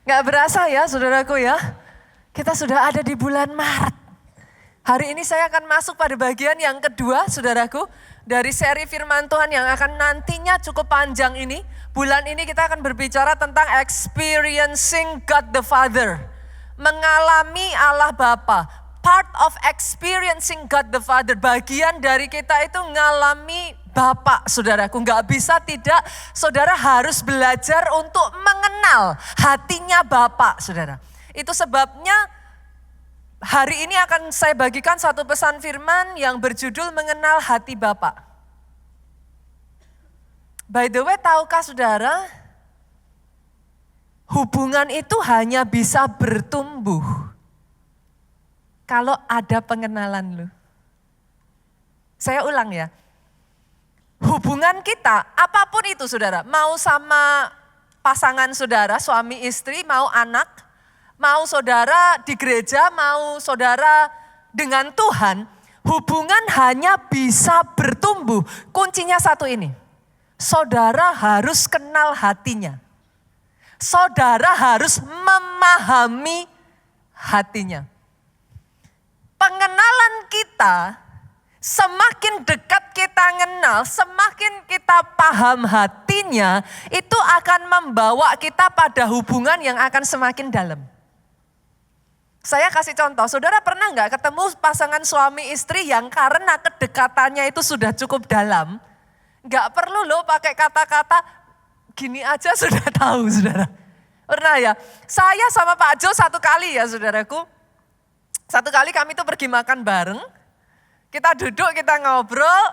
Gak berasa ya saudaraku ya, kita sudah ada di bulan Maret. Hari ini saya akan masuk pada bagian yang kedua saudaraku, dari seri firman Tuhan yang akan nantinya cukup panjang ini. Bulan ini kita akan berbicara tentang experiencing God the Father. Mengalami Allah Bapa. Part of experiencing God the Father. Bagian dari kita itu ngalami Bapa saudaraku. Gak bisa tidak, saudara harus belajar untuk mengenal hatinya Bapa saudara. Itu sebabnya hari ini akan saya bagikan satu pesan firman yang berjudul mengenal hati Bapa. By the way, tahukah saudara, hubungan itu hanya bisa bertumbuh kalau ada pengenalan lu. Saya ulang ya. Hubungan kita, apapun itu saudara, mau sama pasangan saudara, suami istri, mau anak, mau saudara di gereja, mau saudara dengan Tuhan, hubungan hanya bisa bertumbuh. Kuncinya satu ini, saudara harus kenal hatinya. Saudara harus memahami hatinya. Pengenalan kita, semakin dekat kita kenal, semakin kita paham hatinya, itu akan membawa kita pada hubungan yang akan semakin dalam. Saya kasih contoh, saudara pernah nggak ketemu pasangan suami istri yang karena kedekatannya itu sudah cukup dalam, nggak perlu loh pakai kata-kata, gini aja sudah tahu saudara. Pernah ya? Saya sama Pak Jo satu kali ya saudaraku, satu kali kami tuh pergi makan bareng, kita duduk, kita ngobrol,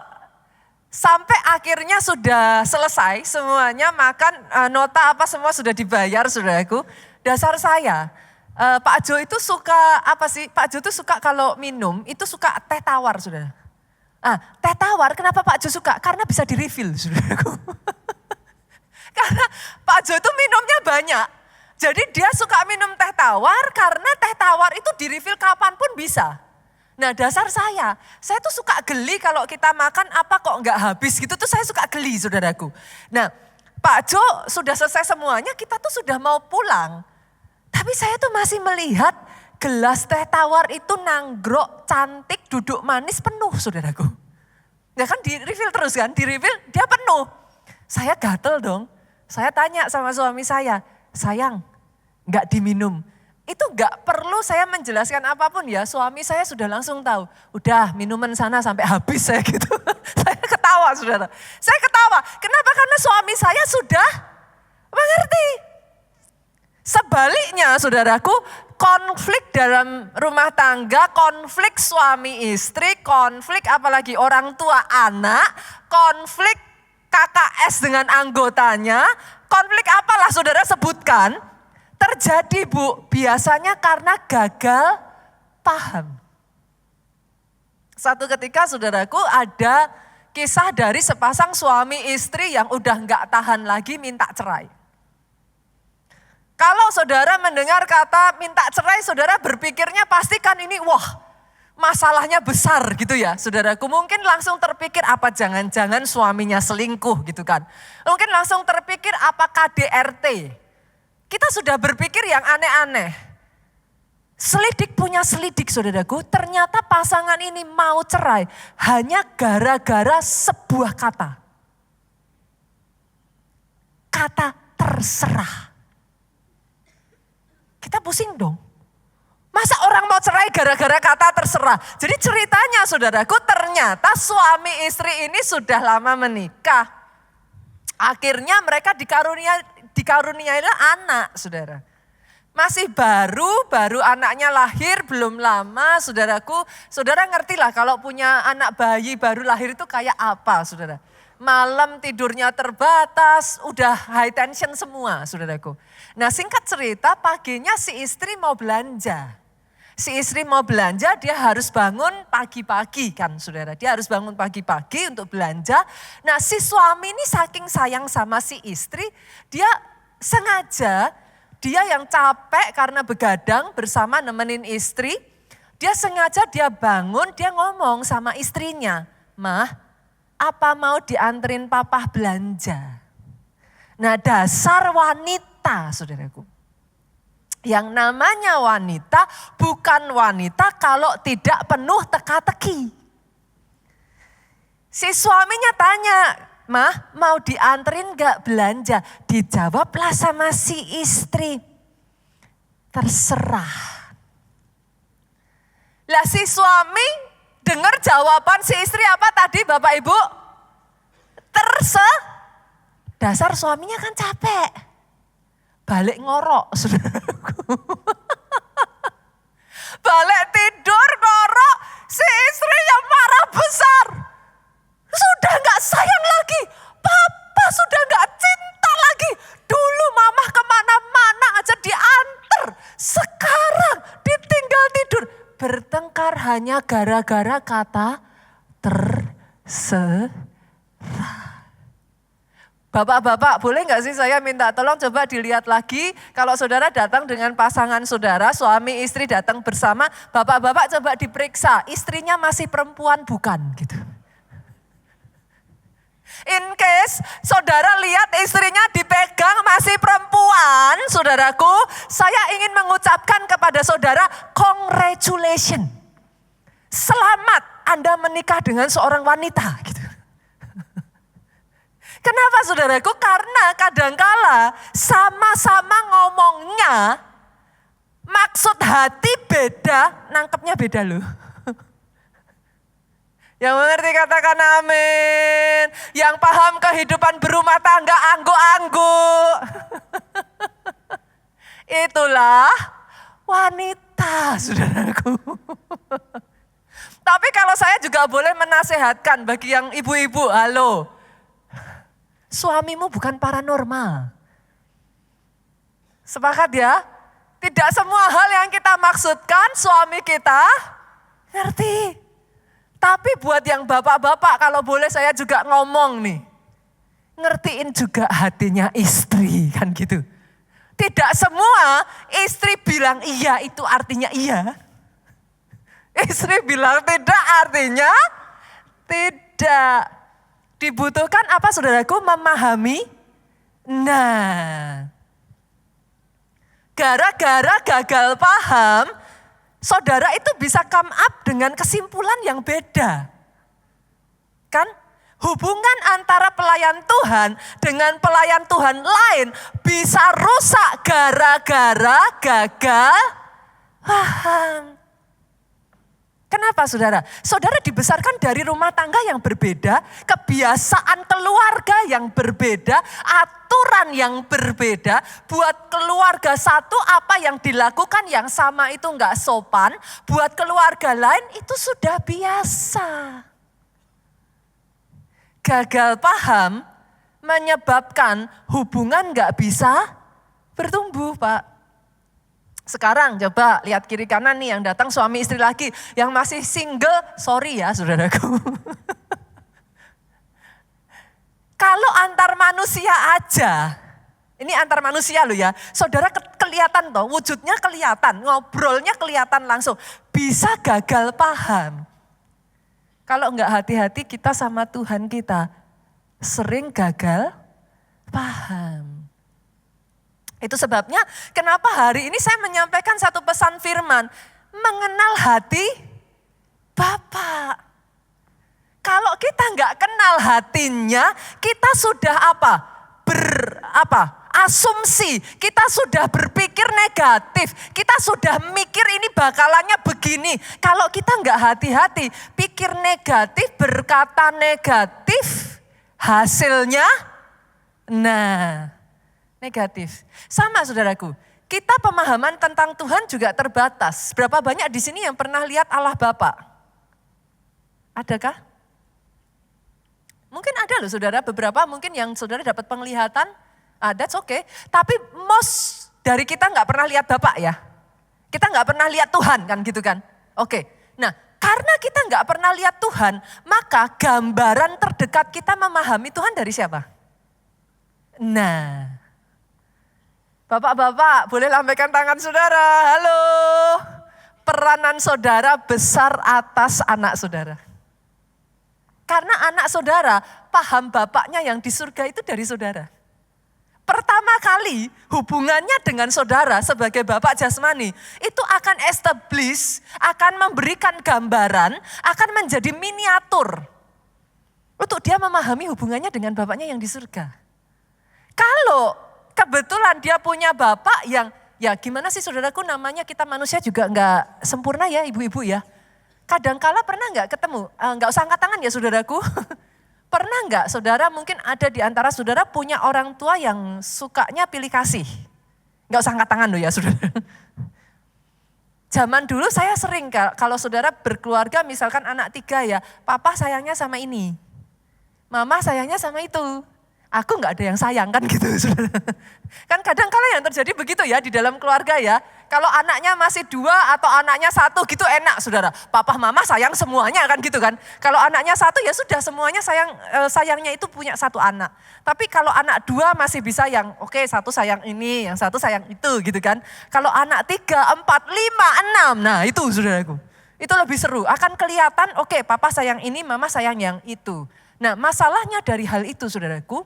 sampai akhirnya sudah selesai semuanya makan, nota apa semua sudah dibayar saudaraku. Dasar saya, Pak Jo itu suka apa sih? Pak Jo itu suka kalau minum, itu suka teh tawar saudara. Teh tawar kenapa Pak Jo suka? Karena bisa di-refill saudaraku. Karena Pak Jo itu minumnya banyak. Jadi dia suka minum teh tawar karena teh tawar itu di-refill kapanpun bisa. Nah dasar saya tuh suka geli kalau kita makan apa kok nggak habis gitu tuh saya suka geli saudaraku. Nah Pak Jo sudah selesai semuanya, kita tuh sudah mau pulang. Tapi saya tuh masih melihat gelas teh tawar itu nanggrok, cantik, duduk manis penuh saudaraku. Ya kan di-refill terus kan, di-refill dia penuh. Saya gatel dong, saya tanya sama suami saya, sayang nggak diminum. Itu gak perlu saya menjelaskan apapun ya, suami saya sudah langsung tahu. Udah minuman sana sampai habis saya gitu. Saya ketawa saudara. Saya ketawa, kenapa? Karena suami saya sudah mengerti. Sebaliknya saudaraku, konflik dalam rumah tangga, konflik suami istri, konflik apalagi orang tua anak, konflik KKS dengan anggotanya, konflik apalah saudara sebutkan. Terjadi Bu, biasanya karena gagal paham. Satu ketika saudaraku ada kisah dari sepasang suami istri yang udah gak tahan lagi minta cerai. Kalau saudara mendengar kata minta cerai, saudara berpikirnya pastikan ini wah masalahnya besar gitu ya saudaraku. Mungkin langsung terpikir apa jangan-jangan suaminya selingkuh gitu kan. Mungkin langsung terpikir apa KDRT. Kita sudah berpikir yang aneh-aneh. Selidik punya selidik saudaraku, ternyata pasangan ini mau cerai hanya gara-gara sebuah kata. Kata terserah. Kita pusing dong. Masa orang mau cerai gara-gara kata terserah? Jadi ceritanya saudaraku, ternyata suami istri ini sudah lama menikah. Akhirnya mereka dikaruniai anak saudara. Masih baru anaknya lahir belum lama saudaraku. Saudara ngerti lah kalau punya anak bayi baru lahir itu kayak apa saudara. Malam tidurnya terbatas, udah high tension semua saudaraku. Nah singkat cerita paginya si istri mau belanja. Si istri mau belanja, dia harus bangun pagi-pagi kan saudara. Dia harus bangun pagi-pagi untuk belanja. Nah si suami ini saking sayang sama si istri, dia sengaja, dia yang capek karena begadang bersama nemenin istri. Dia sengaja dia bangun, dia ngomong sama istrinya, "Mah, apa mau dianterin papa belanja?" Nah dasar wanita saudaraku. Yang namanya wanita bukan wanita kalau tidak penuh teka-teki. Si suaminya tanya, "Mah, mau dianterin gak belanja?" Dijawablah sama si istri, "Terserah." Lah si suami dengar jawaban si istri apa tadi Bapak Ibu? Dasar suaminya kan capek. Balik ngorok, saudaraku. Balik tidur ngorok, si istri yang marah besar. Sudah gak sayang lagi, papa sudah gak cinta lagi. Dulu mama kemana-mana aja diantar, sekarang ditinggal tidur. Bertengkar hanya gara-gara kata terserah. Bapak-bapak, boleh nggak sih saya minta tolong coba dilihat lagi. Kalau saudara datang dengan pasangan saudara, suami istri datang bersama, bapak-bapak coba diperiksa, istrinya masih perempuan bukan gitu. In case saudara lihat istrinya dipegang masih perempuan, saudaraku, saya ingin mengucapkan kepada saudara, congratulations. Selamat Anda menikah dengan seorang wanita gitu. Kenapa saudaraku? Karena kadangkala sama-sama ngomongnya, maksud hati beda, nangkepnya beda loh. Yang mengerti katakan amin. Yang paham kehidupan berumah tangga angguk-angguk. Itulah wanita, saudaraku. Tapi kalau saya juga boleh menasehatkan bagi yang ibu-ibu, halo. Suamimu bukan paranormal. Sepakat ya? Tidak semua hal yang kita maksudkan suami kita ngerti. Tapi buat yang bapak-bapak kalau boleh saya juga ngomong nih. Ngertiin juga hatinya istri kan gitu. Tidak semua istri bilang iya itu artinya iya. Istri bilang tidak artinya tidak. Dibutuhkan apa saudaraku? Memahami. Nah, gara-gara gagal paham, saudara itu bisa come up dengan kesimpulan yang beda. Kan? Hubungan antara pelayan Tuhan dengan pelayan Tuhan lain bisa rusak gara-gara gagal paham. Kenapa saudara? Saudara dibesarkan dari rumah tangga yang berbeda, kebiasaan keluarga yang berbeda, aturan yang berbeda. Buat keluarga satu apa yang dilakukan yang sama itu enggak sopan, buat keluarga lain itu sudah biasa. Gagal paham menyebabkan hubungan enggak bisa bertumbuh, Pak. Sekarang coba lihat kiri kanan nih yang datang suami istri lagi. Yang masih single, sorry ya saudaraku. Kalau antar manusia aja, ini antar manusia loh ya. Saudara kelihatan toh, wujudnya kelihatan, ngobrolnya kelihatan langsung. Bisa gagal paham. Kalau enggak hati-hati kita sama Tuhan kita sering gagal paham. Itu sebabnya kenapa hari ini saya menyampaikan satu pesan firman. Mengenal hati Bapa. Kalau kita nggak kenal hatinya, kita sudah asumsi. Kita sudah berpikir negatif. Kita sudah mikir ini bakalannya begini. Kalau kita nggak hati-hati, pikir negatif, berkata negatif, hasilnya, negatif. Sama saudaraku, kita pemahaman tentang Tuhan juga terbatas. Berapa banyak di sini yang pernah lihat Allah Bapa? Adakah? Mungkin ada loh saudara, beberapa mungkin yang saudara dapat penglihatan, that's okay. Tapi most dari kita nggak pernah lihat Bapa ya. Kita nggak pernah lihat Tuhan kan gitu kan. Oke, nah karena kita nggak pernah lihat Tuhan, maka gambaran terdekat kita memahami Tuhan dari siapa? Nah, Bapak-bapak boleh lambaikan tangan saudara, halo. Peranan saudara besar atas anak saudara. Karena anak saudara paham bapaknya yang di surga itu dari saudara. Pertama kali hubungannya dengan saudara sebagai bapak jasmani itu akan establish, akan memberikan gambaran, akan menjadi miniatur untuk dia memahami hubungannya dengan bapaknya yang di surga. Kalau kebetulan dia punya bapak yang, ya gimana sih saudaraku, namanya kita manusia juga nggak sempurna ya ibu-ibu ya. Kadangkala pernah nggak ketemu, nggak usah angkat tangan ya saudaraku. Pernah nggak saudara, mungkin ada di antara saudara punya orang tua yang sukanya pilih kasih. Nggak usah angkat tangan loh ya saudara. Zaman dulu saya sering kalau saudara berkeluarga misalkan anak 3 ya, papa sayangnya sama ini, mama sayangnya sama itu. Aku nggak ada yang sayang kan gitu saudara. Kan kadang-kala yang terjadi begitu ya di dalam keluarga ya. Kalau anaknya masih 2 atau anaknya 1 gitu enak saudara. Papa mama sayang semuanya kan gitu kan. Kalau anaknya 1 ya sudah semuanya sayangnya itu punya 1 anak. Tapi kalau anak 2 masih bisa yang oke, 1 sayang ini, yang 1 sayang itu gitu kan. Kalau anak 3, 4, 5, 6 nah itu saudaraku. Itu lebih seru, akan kelihatan oke papa sayang ini, mama sayang yang itu. Nah masalahnya dari hal itu saudaraku,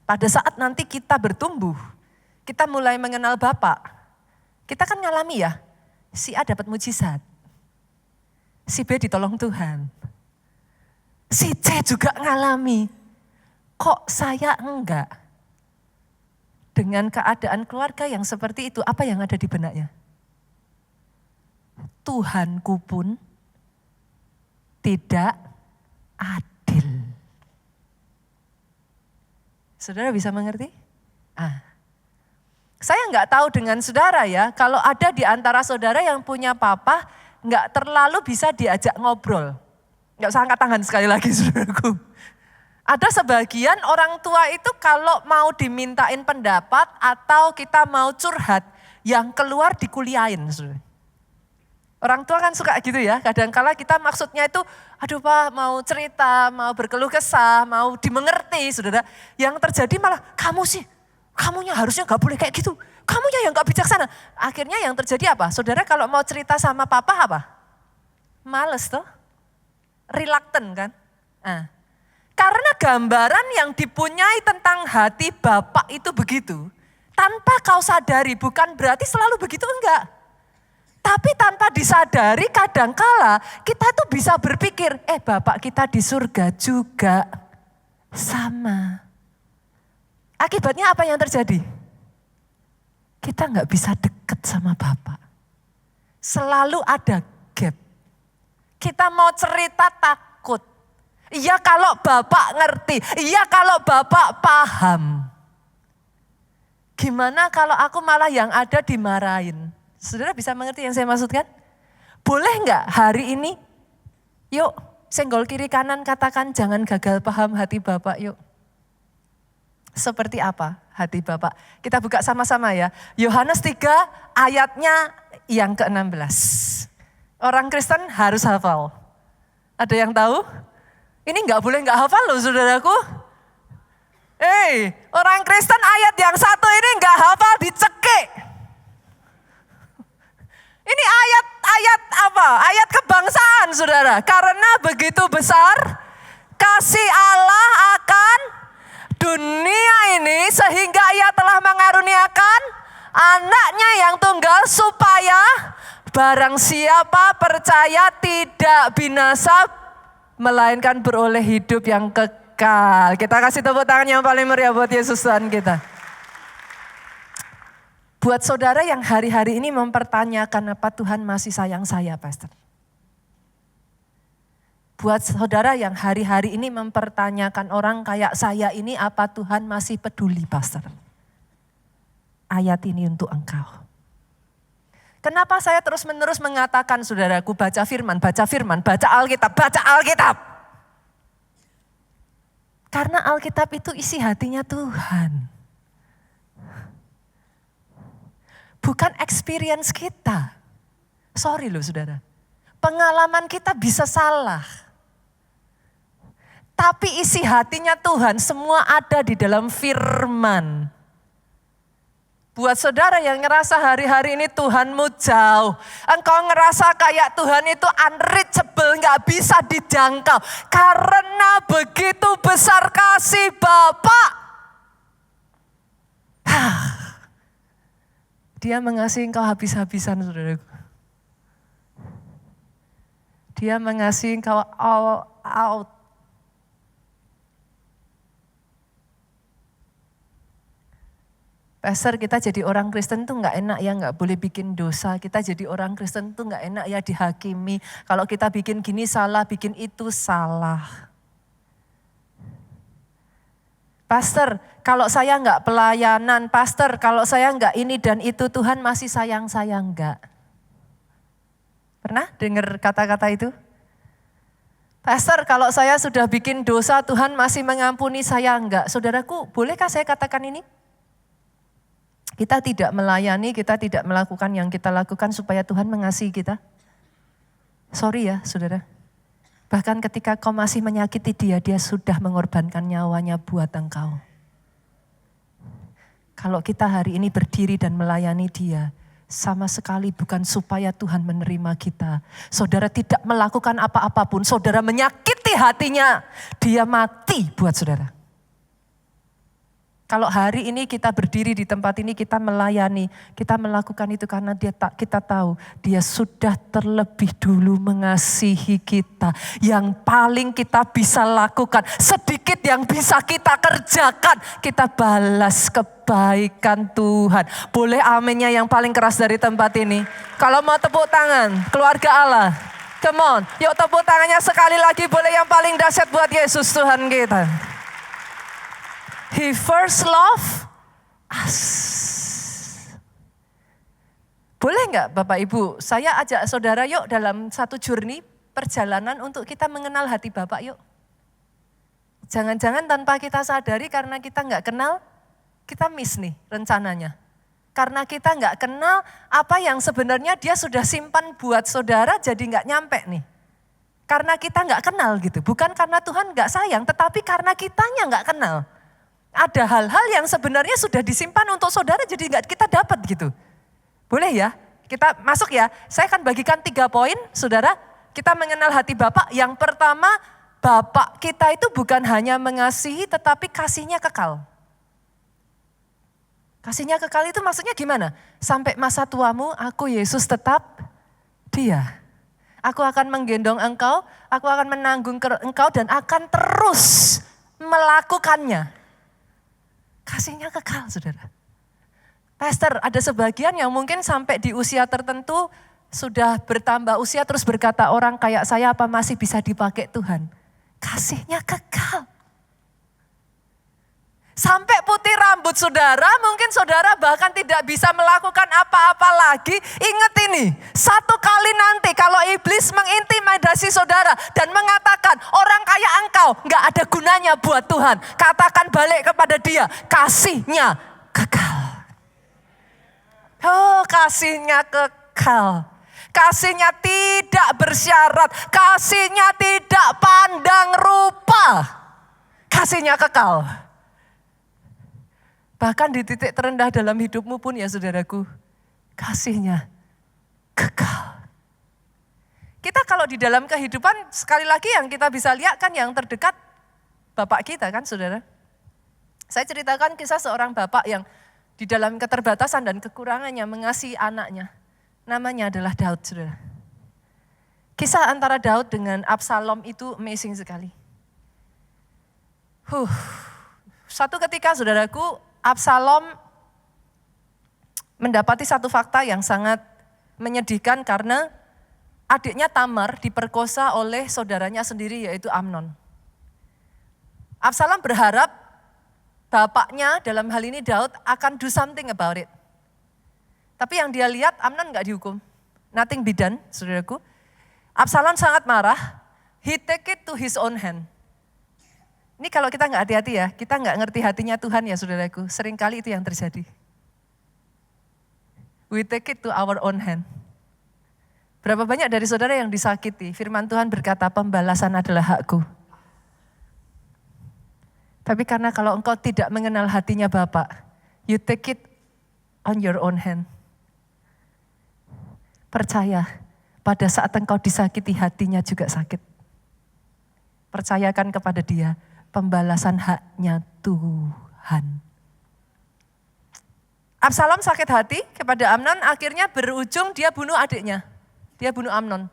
pada saat nanti kita bertumbuh, kita mulai mengenal Bapak, kita kan ngalami ya, si A dapat mujizat, si B ditolong Tuhan, si C juga ngalami, kok saya enggak? Dengan keadaan keluarga yang seperti itu, apa yang ada di benaknya? Tuhanku pun tidak adil. Saudara bisa mengerti? Saya nggak tahu dengan saudara ya, kalau ada di antara saudara yang punya papa, nggak terlalu bisa diajak ngobrol. Nggak usah angkat tangan sekali lagi saudaraku. Ada sebagian orang tua itu kalau mau dimintain pendapat atau kita mau curhat, yang keluar dikuliahin saudara. Orang tua kan suka gitu ya, kadangkala kita maksudnya itu, aduh Pak mau cerita, mau berkeluh kesah, mau dimengerti saudara. Yang terjadi malah kamunya harusnya gak boleh kayak gitu, kamunya yang gak bijaksana. Akhirnya yang terjadi apa? Saudara kalau mau cerita sama papa apa? Males tuh, reluctant kan. Karena gambaran yang dipunyai tentang hati Bapak itu begitu, tanpa kau sadari bukan berarti selalu begitu, enggak. Tapi tanpa disadari kadangkala kita tuh bisa berpikir, Bapak kita di surga juga sama. Akibatnya apa yang terjadi? Kita nggak bisa deket sama Bapak. Selalu ada gap. Kita mau cerita takut. Iya kalau Bapak ngerti, iya kalau Bapak paham. Gimana kalau aku malah yang ada dimarahin? Saudara bisa mengerti yang saya maksudkan? Boleh enggak hari ini, yuk senggol kiri kanan katakan jangan gagal paham hati Bapak yuk. Seperti apa hati Bapak? Kita buka sama-sama ya. Yohanes 3 ayatnya yang ke-16. Orang Kristen harus hafal. Ada yang tahu? Ini enggak boleh enggak hafal loh saudaraku. Orang Kristen ayat yang 1 ini enggak hafal dicekik. Ini ayat apa? Ayat kebangsaan saudara. Karena begitu besar kasih Allah akan dunia ini sehingga ia telah mengaruniakan anaknya yang tunggal supaya barang siapa percaya tidak binasa melainkan beroleh hidup yang kekal. Kita kasih tepuk tangan yang paling meriah buat Yesus Tuhan kita. Buat saudara yang hari-hari ini mempertanyakan apa Tuhan masih sayang saya, Pastor. Buat saudara yang hari-hari ini mempertanyakan orang kayak saya ini apa Tuhan masih peduli, Pastor. Ayat ini untuk engkau. Kenapa saya terus-menerus mengatakan saudaraku baca firman, baca Alkitab, baca Alkitab. Karena Alkitab itu isi hatinya Tuhan. Bukan experience kita. Sorry loh saudara. Pengalaman kita bisa salah. Tapi isi hatinya Tuhan semua ada di dalam firman. Buat saudara yang ngerasa hari-hari ini Tuhanmu jauh. Engkau ngerasa kayak Tuhan itu unreachable, gak bisa dijangkau. Karena begitu besar kasih Bapa. Dia mengasihi engkau habis-habisan, saudaraku. Dia mengasihi engkau all out. Pastor, kita jadi orang Kristen tuh gak enak ya, gak boleh bikin dosa. Kita jadi orang Kristen tuh gak enak ya dihakimi. Kalau kita bikin gini salah, bikin itu salah. Pastor, kalau saya gak pelayanan, pastor, kalau saya gak ini dan itu, Tuhan masih sayang saya enggak. Pernah dengar kata-kata itu? Pastor, kalau saya sudah bikin dosa, Tuhan masih mengampuni saya enggak. Saudaraku, bolehkah saya katakan ini? Kita tidak melayani, kita tidak melakukan yang kita lakukan supaya Tuhan mengasihi kita. Sorry ya, saudara. Bahkan ketika kau masih menyakiti dia, dia sudah mengorbankan nyawanya buat engkau. Kalau kita hari ini berdiri dan melayani dia, sama sekali bukan supaya Tuhan menerima kita. Saudara tidak melakukan apa-apapun, saudara menyakiti hatinya, dia mati buat saudara. Kalau hari ini kita berdiri di tempat ini, kita melayani, kita melakukan itu karena kita tahu dia sudah terlebih dulu mengasihi kita. Yang paling kita bisa lakukan, sedikit yang bisa kita kerjakan, kita balas kebaikan Tuhan. Boleh aminnya yang paling keras dari tempat ini. Kalau mau tepuk tangan, keluarga Allah, come on, yuk tepuk tangannya sekali lagi, boleh yang paling dahsyat buat Yesus Tuhan kita. He first love us. Boleh enggak Bapak Ibu, saya ajak saudara yuk dalam satu journey perjalanan untuk kita mengenal hati Bapak yuk. Jangan-jangan tanpa kita sadari karena kita enggak kenal, kita miss nih rencananya. Karena kita enggak kenal apa yang sebenarnya dia sudah simpan buat saudara jadi enggak nyampe nih. Karena kita enggak kenal gitu, bukan karena Tuhan enggak sayang, tetapi karena kitanya enggak kenal. Ada hal-hal yang sebenarnya sudah disimpan untuk saudara jadi nggak kita dapat gitu. Boleh ya? Kita masuk ya. Saya akan bagikan 3 poin, saudara. Kita mengenal hati Bapak. Yang pertama, Bapak kita itu bukan hanya mengasihi tetapi kasihnya kekal. Kasihnya kekal itu maksudnya gimana? Sampai masa tuamu aku Yesus tetap dia. Aku akan menggendong engkau, aku akan menanggung engkau dan akan terus melakukannya. Kasihnya kekal, saudara. Pastor, ada sebagian yang mungkin sampai di usia tertentu sudah bertambah usia terus berkata orang kayak saya apa masih bisa dipakai Tuhan. Kasihnya kekal. Sampai putih rambut saudara, mungkin saudara bahkan tidak bisa melakukan apa-apa lagi. Ingat ini, satu kali nanti kalau iblis mengintimidasi saudara dan mengatakan orang kaya engkau gak ada gunanya buat Tuhan. Katakan balik kepada dia, kasihnya kekal. Oh, kasihnya kekal. Kasihnya tidak bersyarat, kasihnya tidak pandang rupa. Kasihnya kekal. Bahkan di titik terendah dalam hidupmu pun ya saudaraku, kasihnya kekal. Kita kalau di dalam kehidupan sekali lagi yang kita bisa lihat kan yang terdekat bapak kita kan saudara. Saya ceritakan kisah seorang bapak yang di dalam keterbatasan dan kekurangannya mengasihi anaknya. Namanya adalah Daud saudara. Kisah antara Daud dengan Absalom itu amazing sekali. Satu ketika saudaraku, Absalom mendapati satu fakta yang sangat menyedihkan karena adiknya Tamar diperkosa oleh saudaranya sendiri yaitu Amnon. Absalom berharap bapaknya dalam hal ini Daud akan do something about it. Tapi yang dia lihat Amnon gak dihukum. Nothing be done, saudaraku. Absalom sangat marah, he take it to his own hand. Ini kalau kita nggak hati-hati ya, kita nggak ngerti hatinya Tuhan ya saudaraku. Seringkali itu yang terjadi. We take it to our own hand. Berapa banyak dari saudara yang disakiti, firman Tuhan berkata pembalasan adalah hakku. Tapi karena kalau engkau tidak mengenal hatinya Bapa, you take it on your own hand. Percaya, pada saat engkau disakiti hatinya juga sakit. Percayakan kepada dia. Pembalasan haknya Tuhan. Absalom sakit hati kepada Amnon, akhirnya berujung dia bunuh adiknya. Dia bunuh Amnon.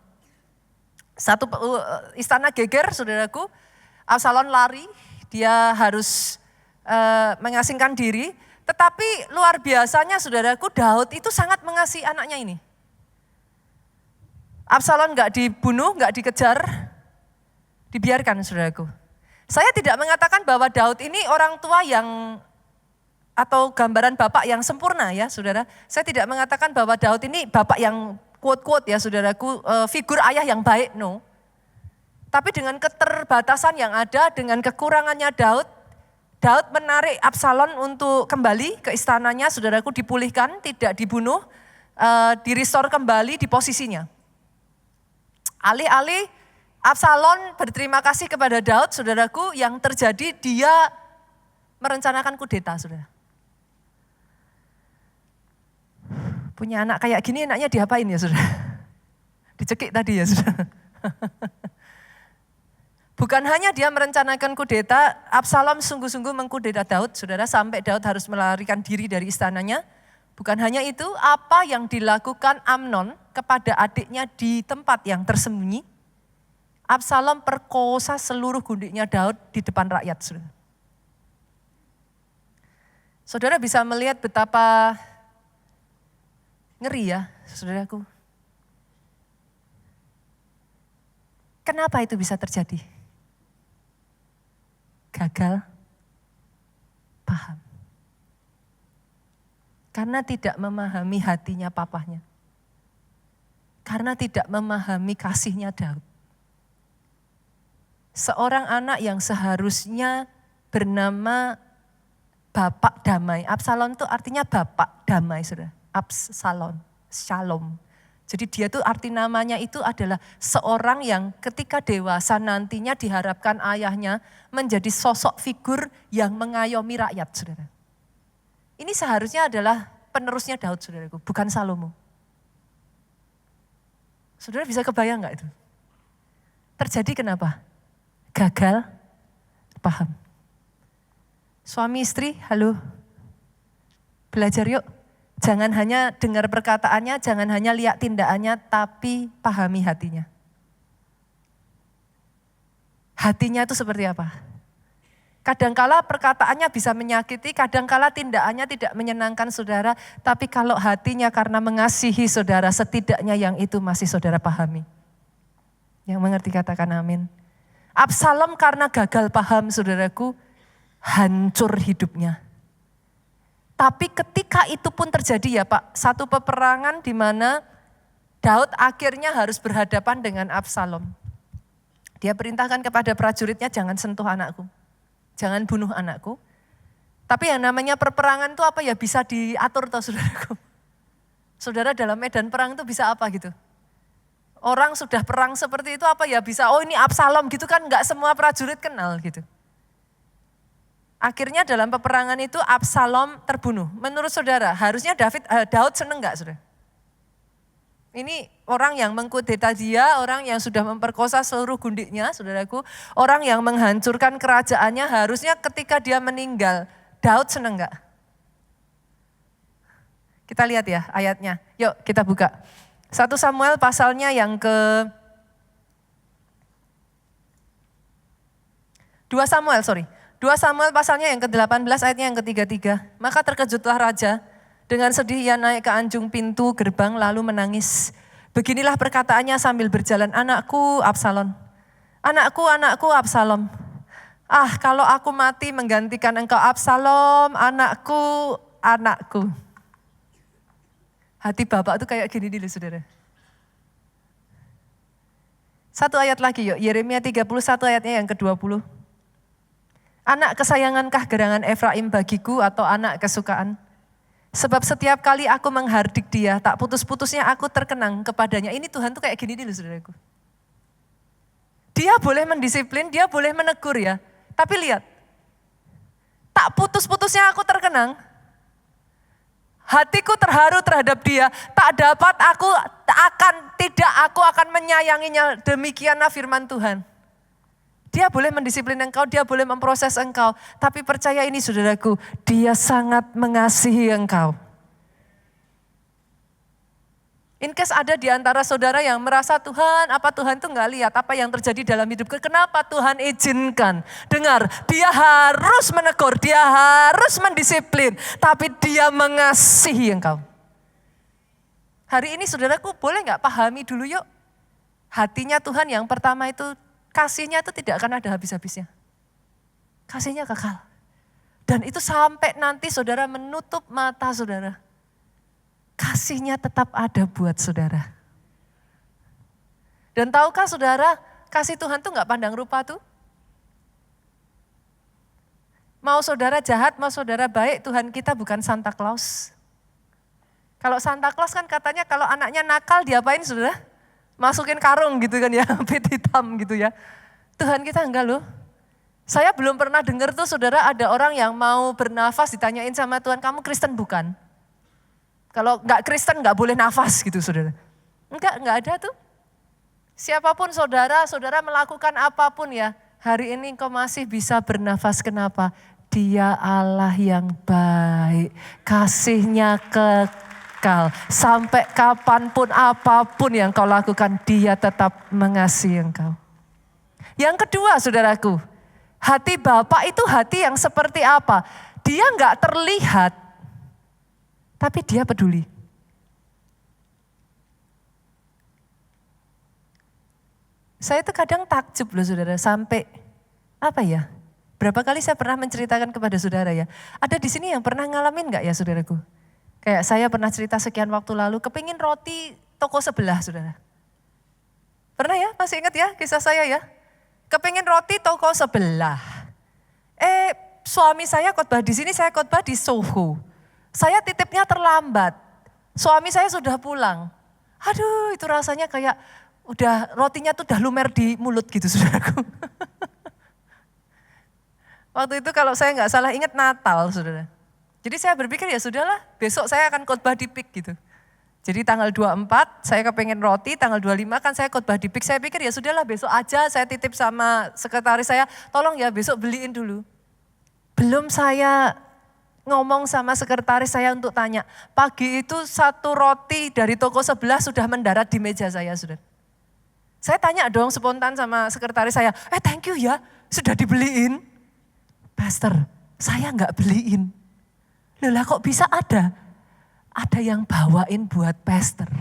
Satu istana geger, saudaraku. Absalom lari, dia harus mengasingkan diri. Tetapi luar biasanya saudaraku, Daud itu sangat mengasihi anaknya ini. Absalom gak dibunuh, gak dikejar, dibiarkan saudaraku. Saya tidak mengatakan bahwa Daud ini orang tua yang atau gambaran bapak yang sempurna ya saudara. Saya tidak mengatakan bahwa Daud ini bapak yang quote-quote ya saudaraku, figur ayah yang baik, no. Tapi dengan keterbatasan yang ada, dengan kekurangannya Daud menarik Absalom untuk kembali ke istananya, saudaraku, dipulihkan, tidak dibunuh, di-restore kembali di posisinya. Alih-alih Absalom berterima kasih kepada Daud, saudaraku, yang terjadi dia merencanakan kudeta, saudara. Punya anak kayak gini enaknya diapain ya, saudara? Dicekik tadi ya, saudara. Bukan hanya dia merencanakan kudeta, Absalom sungguh-sungguh mengkudeta Daud, saudara, sampai Daud harus melarikan diri dari istananya. Bukan hanya itu, apa yang dilakukan Amnon kepada adiknya di tempat yang tersembunyi, Absalom perkosa seluruh gundiknya Daud di depan rakyat, saudara. Saudara bisa melihat betapa ngeri ya, saudaraku. Kenapa itu bisa terjadi? Gagal paham. Karena tidak memahami hatinya papahnya. Karena tidak memahami kasihnya Daud. Seorang anak yang seharusnya bernama Bapak Damai. Absalom itu artinya Bapak Damai, saudara. Absalom, Shalom. Jadi dia tuh arti namanya itu adalah seorang yang ketika dewasa nantinya diharapkan ayahnya menjadi sosok figur yang mengayomi rakyat, saudara. Ini seharusnya adalah penerusnya Daud, saudaraku, bukan Salomo. Saudara bisa kebayang gak itu? Terjadi kenapa? Gagal paham. Suami istri, halo. Belajar yuk. Jangan hanya dengar perkataannya, jangan hanya lihat tindakannya, tapi pahami hatinya. Hatinya itu seperti apa? Kadangkala perkataannya bisa menyakiti, kadangkala tindakannya tidak menyenangkan saudara, tapi kalau hatinya karena mengasihi saudara, setidaknya yang itu masih saudara pahami. Yang mengerti katakan amin. Absalom karena gagal paham saudaraku, hancur hidupnya. Tapi ketika itu pun terjadi ya Pak, satu peperangan di mana Daud akhirnya harus berhadapan dengan Absalom. Dia perintahkan kepada prajuritnya, jangan sentuh anakku, jangan bunuh anakku. Tapi yang namanya perperangan itu apa ya, bisa diatur toh saudaraku. Saudara dalam medan perang itu bisa apa gitu. Orang sudah perang seperti itu apa ya bisa, oh ini Absalom gitu kan, enggak semua prajurit kenal gitu. Akhirnya dalam peperangan itu Absalom terbunuh. Menurut saudara, harusnya Daud seneng gak saudara? Ini orang yang mengkudeta dia, orang yang sudah memperkosa seluruh gundiknya, saudaraku. Orang yang menghancurkan kerajaannya, harusnya ketika dia meninggal, Daud seneng gak? Kita lihat ya ayatnya, yuk kita buka. 1 Samuel pasalnya yang ke 2 Samuel pasalnya yang ke-18 ayatnya yang ke-33. Maka terkejutlah raja, dengan sedih ia naik ke anjung pintu gerbang lalu menangis. Beginilah perkataannya sambil berjalan, anakku Absalom, anakku Absalom. Ah kalau aku mati menggantikan engkau Absalom, anakku. Hati bapak itu kayak gini dulu saudara. Satu ayat lagi yuk, Yeremia 31 ayatnya yang ke-20. Anak kesayangankah gerangan Efraim bagiku atau anak kesukaan? Sebab setiap kali aku menghardik dia, tak putus-putusnya aku terkenang kepadanya. Ini Tuhan tuh kayak gini dulu saudaraku. Dia boleh mendisiplin, dia boleh menegur ya. Tapi lihat, tak putus-putusnya aku terkenang. Hatiku terharu terhadap dia, aku akan menyayanginya, demikianlah firman Tuhan. Dia boleh mendisiplin engkau, dia boleh memproses engkau. Tapi percaya ini saudaraku, dia sangat mengasihi engkau. In case ada di antara saudara yang merasa Tuhan, apa Tuhan tuh nggak lihat apa yang terjadi dalam hidupku. Kenapa Tuhan izinkan? Dengar, dia harus menegur, dia harus mendisiplin. Tapi dia mengasihi engkau. Hari ini saudaraku boleh nggak pahami dulu yuk. Hatinya Tuhan yang pertama itu, kasihnya itu tidak akan ada habis-habisnya. Kasihnya kekal. Dan itu sampai nanti saudara menutup mata saudara. Kasihnya tetap ada buat saudara. Dan tahukah saudara, kasih Tuhan tuh gak pandang rupa tuh. Mau saudara jahat, mau saudara baik, Tuhan kita bukan Santa Claus. Kalau Santa Claus kan katanya kalau anaknya nakal diapain saudara? Masukin karung gitu kan ya, pit hitam gitu ya. Tuhan kita enggak loh. Saya belum pernah dengar tuh saudara ada orang yang mau bernafas ditanyain sama Tuhan, kamu Kristen bukan? Kalau enggak Kristen enggak boleh nafas gitu saudara. Enggak ada tuh. Siapapun saudara, saudara melakukan apapun ya, hari ini engkau masih bisa bernafas. Kenapa? Dia Allah yang baik, kasihnya kekal. Sampai kapanpun apapun yang kau lakukan, dia tetap mengasihi engkau. Yang kedua saudaraku, hati Bapa itu hati yang seperti apa? Dia enggak terlihat, tapi dia peduli. Saya tuh kadang takjub loh saudara, sampai apa ya? Berapa kali saya pernah menceritakan kepada saudara ya. Ada di sini yang pernah ngalamin enggak ya saudaraku? Kayak saya pernah cerita sekian waktu lalu, kepingin roti toko sebelah saudara. Pernah ya? Masih ingat ya kisah saya ya? Kepingin roti toko sebelah. Suami saya khotbah di sini, saya khotbah di Soho. Saya titipnya terlambat. Suami saya sudah pulang. Aduh, itu rasanya kayak udah rotinya tuh udah lumer di mulut gitu saudaraku. Waktu itu kalau saya nggak salah ingat Natal saudara. Jadi saya berpikir ya sudahlah, besok saya akan khotbah di PIK gitu. Jadi tanggal 24 saya kepengen roti, tanggal 25 kan saya khotbah di PIK. Saya pikir ya sudahlah besok aja, saya titip sama sekretaris saya, tolong ya besok beliin dulu. Belum saya ngomong sama sekretaris saya untuk tanya, pagi itu satu roti dari toko sebelah sudah mendarat di meja saya saudara. Saya tanya dong spontan sama sekretaris saya, thank you ya sudah dibeliin. Pastor, saya enggak beliin. Loh kok bisa ada? Ada yang bawain buat pastor.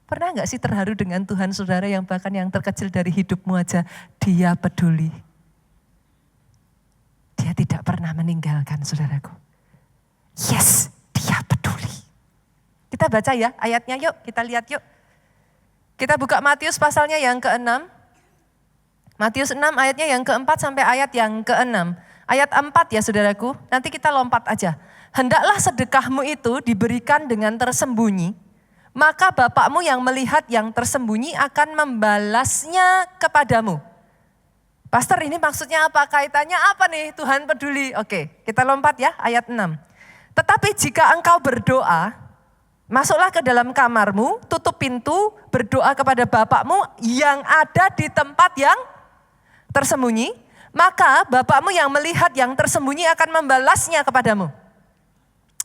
Pernah enggak sih terharu dengan Tuhan saudara yang bahkan yang terkecil dari hidupmu aja, dia peduli. Dia tidak pernah meninggalkan saudaraku. Yes, dia peduli. Kita baca ya ayatnya yuk, kita lihat yuk. Kita buka Matius pasalnya yang ke-6. Matius 6 ayatnya yang ke-4 sampai ayat yang ke-6. Ayat 4 ya saudaraku, nanti kita lompat aja. Hendaklah sedekahmu itu diberikan dengan tersembunyi, maka Bapakmu yang melihat yang tersembunyi akan membalasnya kepadamu. Pastor ini maksudnya apa? Kaitannya apa nih Tuhan peduli? Oke, kita lompat ya ayat 6. Tetapi jika engkau berdoa, masuklah ke dalam kamarmu, tutup pintu, berdoa kepada Bapakmu yang ada di tempat yang tersembunyi, maka Bapakmu yang melihat yang tersembunyi akan membalasnya kepadamu.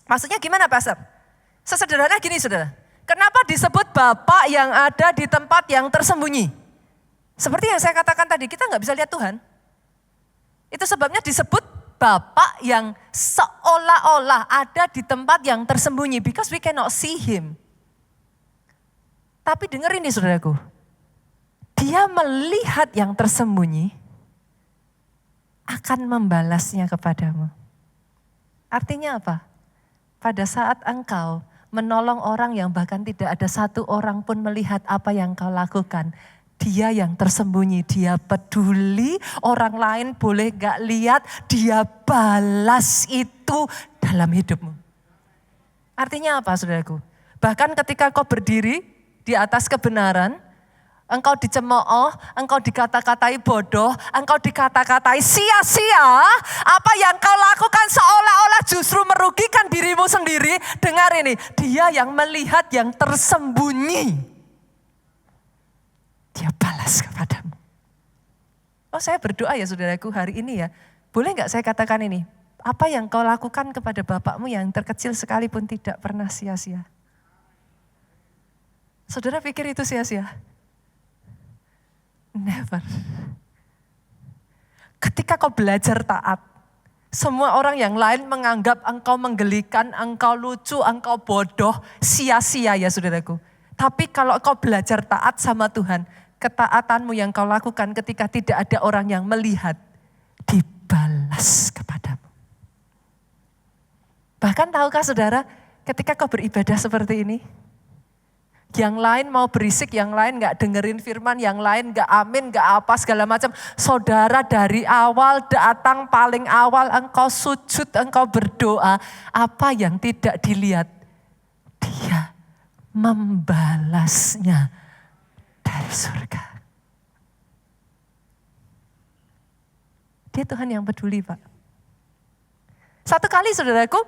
Maksudnya gimana Pastor? Sesederhana gini saudara, kenapa disebut Bapak yang ada di tempat yang tersembunyi? Seperti yang saya katakan tadi, kita nggak bisa lihat Tuhan. Itu sebabnya disebut Bapak yang seolah-olah ada di tempat yang tersembunyi, because we cannot see Him. Tapi dengar ini saudaraku, Dia melihat yang tersembunyi, akan membalasnya kepadamu. Artinya apa? Pada saat engkau menolong orang yang bahkan tidak ada satu orang pun melihat apa yang kau lakukan, dia yang tersembunyi, dia peduli, orang lain boleh gak lihat, dia balas itu dalam hidupmu. Artinya apa saudaraku? Bahkan ketika kau berdiri di atas kebenaran, engkau dicemooh, engkau dikata-katai bodoh, engkau dikata-katai sia-sia, apa yang kau lakukan seolah-olah justru merugikan dirimu sendiri. Dengar ini, dia yang melihat yang tersembunyi, dia balas kepadamu. Oh saya berdoa ya saudaraku hari ini ya, boleh gak saya katakan ini, apa yang kau lakukan kepada Bapakmu yang terkecil sekalipun tidak pernah sia-sia. Saudara pikir itu sia-sia? Never. Ketika kau belajar taat, semua orang yang lain menganggap engkau menggelikan, engkau lucu, engkau bodoh, sia-sia ya saudaraku. Tapi kalau kau belajar taat sama Tuhan, ketaatanmu yang kau lakukan ketika tidak ada orang yang melihat, dibalas kepadamu. Bahkan tahukah saudara, ketika kau beribadah seperti ini, yang lain mau berisik, yang lain gak dengerin firman, yang lain gak amin, gak apa segala macam. Saudara dari awal datang paling awal engkau sujud, engkau berdoa. Apa yang tidak dilihat? Dia membalasnya dari surga. Dia Tuhan yang peduli Pak. Satu kali saudaraku,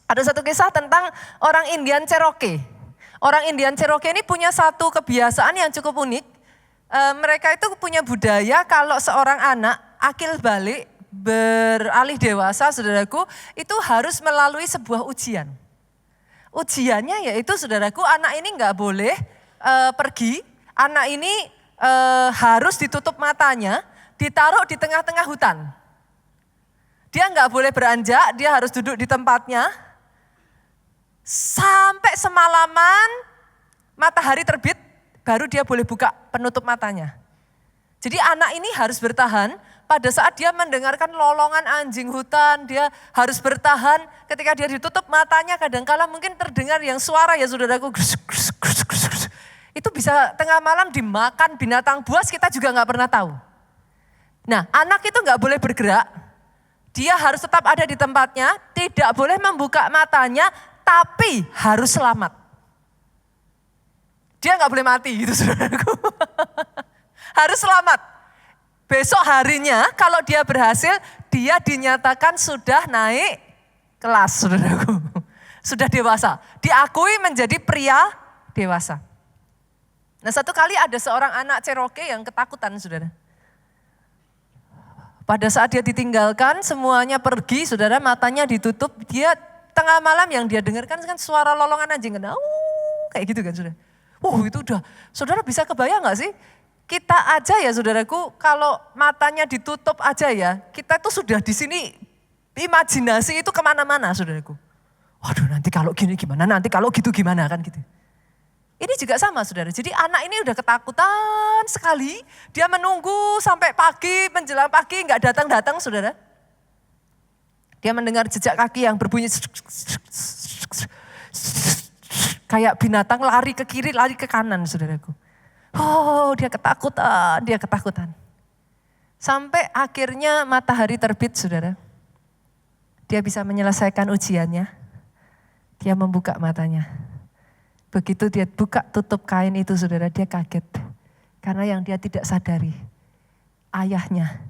ada satu kisah tentang orang Indian Cherokee. Orang Indian Cherokee ini punya satu kebiasaan yang cukup unik. Mereka itu punya budaya kalau seorang anak akil balik beralih dewasa saudaraku itu harus melalui sebuah ujian. Ujiannya yaitu saudaraku anak ini nggak boleh pergi, anak ini harus ditutup matanya, ditaruh di tengah-tengah hutan. Dia nggak boleh beranjak, dia harus duduk di tempatnya. Sampai semalaman matahari terbit, baru dia boleh buka penutup matanya. Jadi anak ini harus bertahan pada saat dia mendengarkan lolongan anjing hutan, dia harus bertahan ketika dia ditutup matanya, kadangkala mungkin terdengar yang suara ya saudaraku, itu bisa tengah malam dimakan binatang buas, kita juga gak pernah tahu. Nah anak itu gak boleh bergerak, dia harus tetap ada di tempatnya, tidak boleh membuka matanya, tapi harus selamat. Dia gak boleh mati gitu saudaraku. Harus selamat. Besok harinya kalau dia berhasil, dia dinyatakan sudah naik kelas saudaraku. Sudah dewasa. Diakui menjadi pria dewasa. Nah satu kali ada seorang anak Cherokee yang ketakutan saudara. Pada saat dia ditinggalkan, semuanya pergi saudara, matanya ditutup, dia tengah malam yang dia dengarkan kan suara lolongan anjing, kayak gitu kan saudara. Itu udah, saudara bisa kebayang gak sih? Kita aja ya saudaraku, kalau matanya ditutup aja ya, kita tuh sudah di sini imajinasi itu kemana-mana saudaraku. Waduh nanti kalau gini gimana, nanti kalau gitu gimana kan gitu. Ini juga sama saudara, jadi anak ini udah ketakutan sekali, dia menunggu sampai pagi, menjelang pagi gak datang-datang saudara. Dia mendengar jejak kaki yang berbunyi kayak binatang lari ke kiri, lari ke kanan saudaraku. Dia ketakutan. Sampai akhirnya matahari terbit saudara. Dia bisa menyelesaikan ujiannya. Dia membuka matanya. Begitu dia buka tutup kain itu saudara, dia kaget. Karena yang dia tidak sadari, ayahnya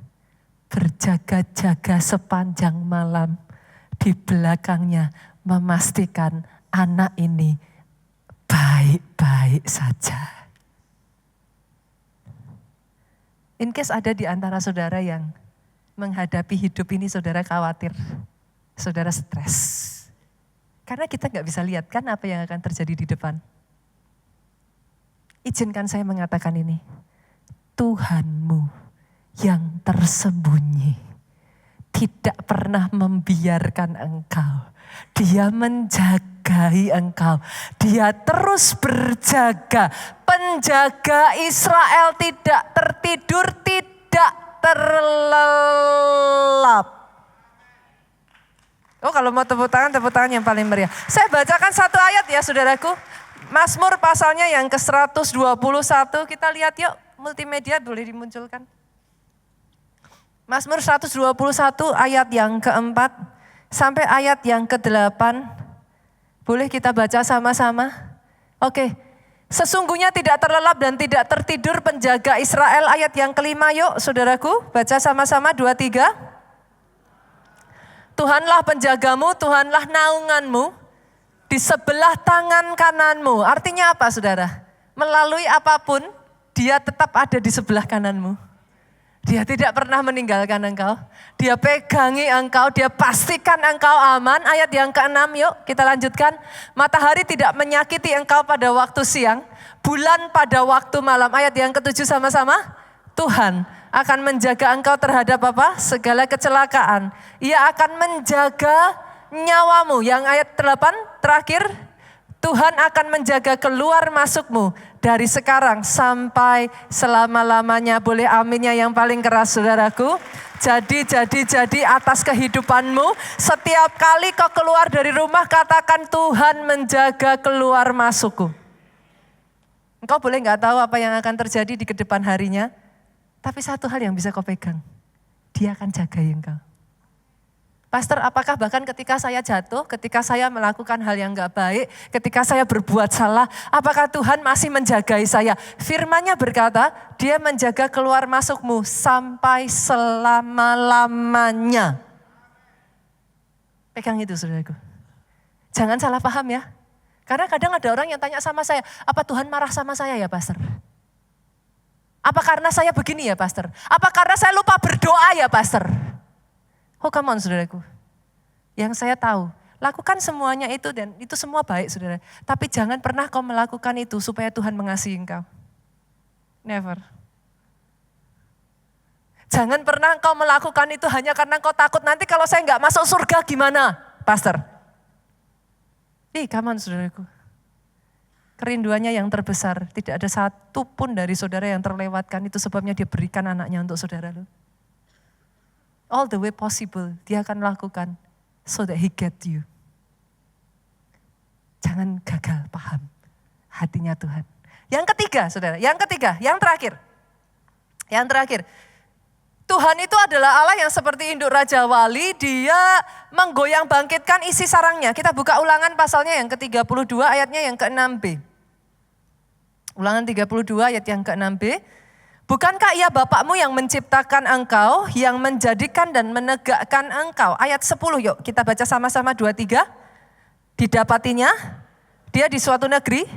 berjaga-jaga sepanjang malam di belakangnya memastikan anak ini baik-baik saja. In case ada di antara saudara yang menghadapi hidup ini saudara khawatir, saudara stres. Karena kita gak bisa lihat kan apa yang akan terjadi di depan. Izinkan saya mengatakan ini, Tuhanmu yang tersembunyi tidak pernah membiarkan engkau. Dia menjagai engkau. Dia terus berjaga. Penjaga Israel tidak tertidur, tidak terlelap. Kalau mau tepuk tangan yang paling meriah. Saya bacakan satu ayat ya saudaraku. Mazmur pasalnya yang ke-121. Kita lihat yuk, multimedia boleh dimunculkan. Mazmur 121 ayat yang keempat sampai ayat yang ke-8. Boleh kita baca sama-sama? Oke. Sesungguhnya tidak terlelap dan tidak tertidur penjaga Israel, ayat yang kelima yuk saudaraku. Baca sama-sama 2, 3. Tuhanlah penjagamu, Tuhanlah naunganmu di sebelah tangan kananmu. Artinya apa saudara? Melalui apapun dia tetap ada di sebelah kananmu. Dia tidak pernah meninggalkan engkau. Dia pegangi engkau, dia pastikan engkau aman. Ayat yang ke-6 yuk kita lanjutkan. Matahari tidak menyakiti engkau pada waktu siang. Bulan pada waktu malam. Ayat yang ke-7 sama-sama. Tuhan akan menjaga engkau terhadap apa? Segala kecelakaan. Ia akan menjaga nyawamu. Yang ayat 8 terakhir. Tuhan akan menjaga keluar masukmu dari sekarang sampai selama-lamanya. Boleh aminnya yang paling keras saudaraku. Jadi atas kehidupanmu. Setiap kali kau keluar dari rumah katakan Tuhan menjaga keluar masukku. Engkau boleh gak tahu apa yang akan terjadi di kedepan harinya. Tapi satu hal yang bisa kau pegang. Dia akan jaga engkau. Pastor, apakah bahkan ketika saya jatuh, ketika saya melakukan hal yang gak baik, ketika saya berbuat salah, apakah Tuhan masih menjagai saya? Firman-Nya berkata, dia menjaga keluar masukmu sampai selama-lamanya. Pegang itu saudaraku. Jangan salah paham ya. Karena kadang ada orang yang tanya sama saya, apa Tuhan marah sama saya ya pastor? Apa karena saya begini ya pastor? Apa karena saya lupa berdoa ya pastor? Oh come on saudaraku, yang saya tahu, lakukan semuanya itu dan itu semua baik saudara. Tapi jangan pernah kau melakukan itu supaya Tuhan mengasihi engkau. Never. Jangan pernah kau melakukan itu hanya karena kau takut nanti kalau saya nggak masuk surga gimana, pastor. Come on saudaraku. Kerinduannya yang terbesar, tidak ada satu pun dari saudara yang terlewatkan, itu sebabnya dia berikan anaknya untuk saudara lu. All the way possible, dia akan lakukan so that he get you. Jangan gagal paham hatinya Tuhan. Yang ketiga, saudara, yang terakhir. Tuhan itu adalah Allah yang seperti induk Raja Wali, dia menggoyang bangkitkan isi sarangnya. Kita buka Ulangan pasalnya yang ke-32 ayatnya yang ke-6b. Ulangan 32 ayat yang ke-6b. Bukankah ia Bapakmu yang menciptakan engkau, yang menjadikan dan menegakkan engkau? Ayat 10 yuk kita baca sama-sama 2-3. Didapatinya, dia di suatu negeri,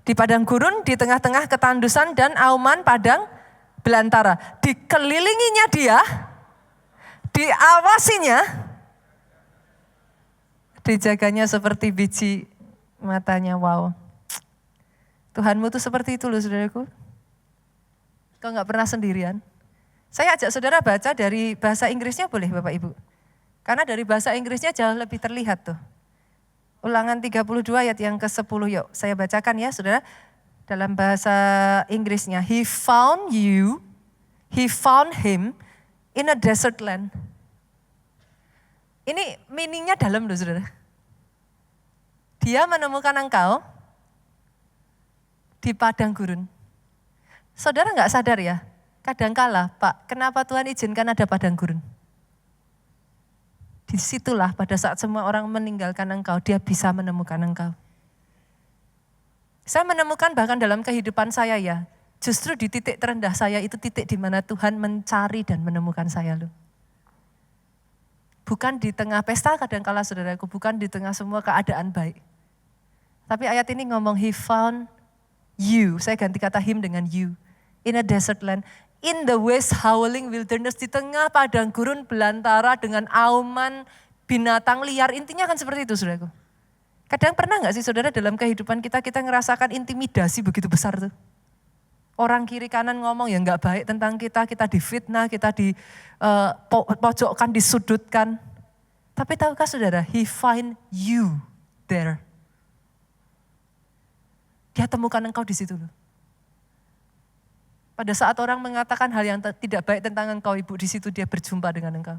di padang gurun, di tengah-tengah ketandusan dan auman padang belantara. Dikelilinginya dia, diawasinya, dijaganya seperti biji matanya. Wow. Tuhanmu tuh seperti itu loh saudaraku. Kau gak pernah sendirian. Saya ajak saudara baca dari bahasa Inggrisnya boleh Bapak Ibu. Karena dari bahasa Inggrisnya jauh lebih terlihat tuh. Ulangan 32 ayat yang ke-10 yuk. Saya bacakan ya saudara. Dalam bahasa Inggrisnya. He found him in a desert land. Ini meaningnya dalam loh saudara. Dia menemukan engkau di padang gurun. Saudara nggak sadar ya, kadangkala Pak, kenapa Tuhan izinkan ada padang gurun? Disitulah pada saat semua orang meninggalkan engkau, dia bisa menemukan engkau. Saya menemukan bahkan dalam kehidupan saya ya, justru di titik terendah saya itu titik di mana Tuhan mencari dan menemukan saya loh. Bukan di tengah pesta kadangkala saudaraku, bukan di tengah semua keadaan baik. Tapi ayat ini ngomong he found you, saya ganti kata him dengan you. In a desert land, in the waste howling wilderness, di tengah padang gurun belantara dengan auman binatang liar, intinya kan seperti itu saudaraku. Kadang pernah gak sih saudara dalam kehidupan kita ngerasakan intimidasi begitu besar tuh. Orang kiri kanan ngomong yang gak baik tentang kita difitnah, kita dipojokkan, disudutkan. Tapi tahukah saudara, he find you there. Dia temukan engkau di situ loh. Pada saat orang mengatakan hal yang tidak baik tentang engkau ibu, di situ dia berjumpa dengan engkau.